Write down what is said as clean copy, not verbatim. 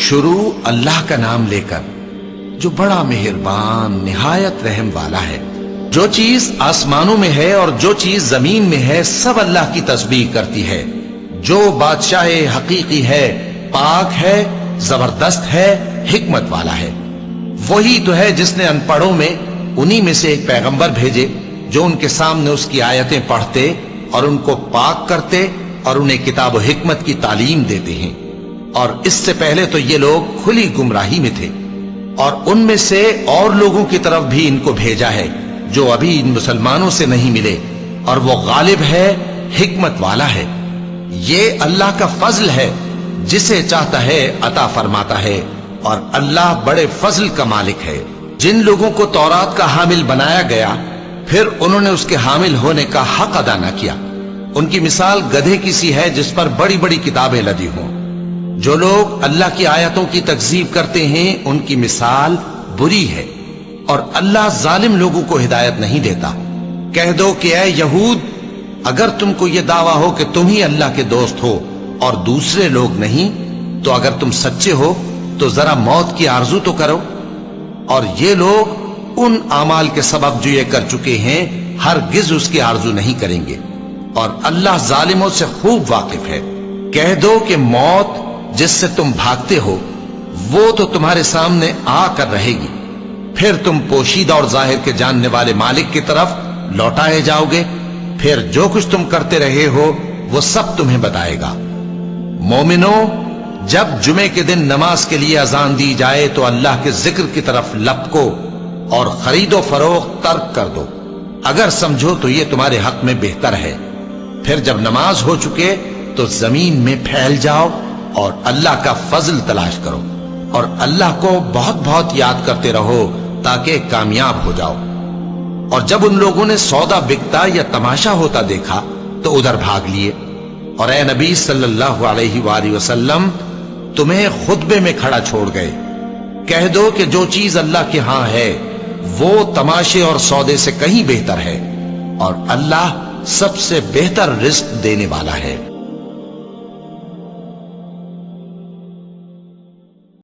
شروع اللہ کا نام لے کر جو بڑا مہربان نہایت رحم والا ہے۔ جو چیز آسمانوں میں ہے اور جو چیز زمین میں ہے سب اللہ کی تسبیح کرتی ہے۔ جو بادشاہ حقیقی ہے، پاک ہے، زبردست ہے، حکمت والا ہے۔ وہی تو ہے جس نے ان پڑھوں میں انہی میں سے ایک پیغمبر بھیجے جو ان کے سامنے اس کی آیتیں پڑھتے اور ان کو پاک کرتے اور انہیں کتاب و حکمت کی تعلیم دیتے ہیں۔ اور اس سے پہلے تو یہ لوگ کھلی گمراہی میں تھے، اور ان میں سے اور لوگوں کی طرف بھی ان کو بھیجا ہے جو ابھی ان مسلمانوں سے نہیں ملے، اور وہ غالب ہے، حکمت والا ہے۔ یہ اللہ کا فضل ہے، جسے چاہتا ہے عطا فرماتا ہے، اور اللہ بڑے فضل کا مالک ہے۔ جن لوگوں کو تورات کا حامل بنایا گیا پھر انہوں نے اس کے حامل ہونے کا حق ادا نہ کیا، ان کی مثال گدھے کی سی ہے جس پر بڑی بڑی کتابیں لدی ہوں۔ جو لوگ اللہ کی آیتوں کی تکذیب کرتے ہیں ان کی مثال بری ہے، اور اللہ ظالم لوگوں کو ہدایت نہیں دیتا۔ کہہ دو کہ اے یہود، اگر تم کو یہ دعویٰ ہو کہ تم ہی اللہ کے دوست ہو اور دوسرے لوگ نہیں، تو اگر تم سچے ہو تو ذرا موت کی آرزو تو کرو۔ اور یہ لوگ ان اعمال کے سبب جو یہ کر چکے ہیں ہرگز اس کی آرزو نہیں کریں گے، اور اللہ ظالموں سے خوب واقف ہے۔ کہہ دو کہ موت جس سے تم بھاگتے ہو وہ تو تمہارے سامنے آ کر رہے گی، پھر تم پوشیدہ اور ظاہر کے جاننے والے مالک کی طرف لوٹائے جاؤ گے، پھر جو کچھ تم کرتے رہے ہو وہ سب تمہیں بتائے گا۔ مومنو، جب جمعے کے دن نماز کے لیے اذان دی جائے تو اللہ کے ذکر کی طرف لپکو اور خرید و فروخت ترک کر دو، اگر سمجھو تو یہ تمہارے حق میں بہتر ہے۔ پھر جب نماز ہو چکے تو زمین میں پھیل جاؤ اور اللہ کا فضل تلاش کرو، اور اللہ کو بہت بہت یاد کرتے رہو تاکہ کامیاب ہو جاؤ۔ اور جب ان لوگوں نے سودا بکتا یا تماشا ہوتا دیکھا تو ادھر بھاگ لیے، اور اے نبی صلی اللہ علیہ وآلہ وسلم تمہیں خطبے میں کھڑا چھوڑ گئے۔ کہہ دو کہ جو چیز اللہ کے ہاں ہے وہ تماشے اور سودے سے کہیں بہتر ہے، اور اللہ سب سے بہتر رزق دینے والا ہے۔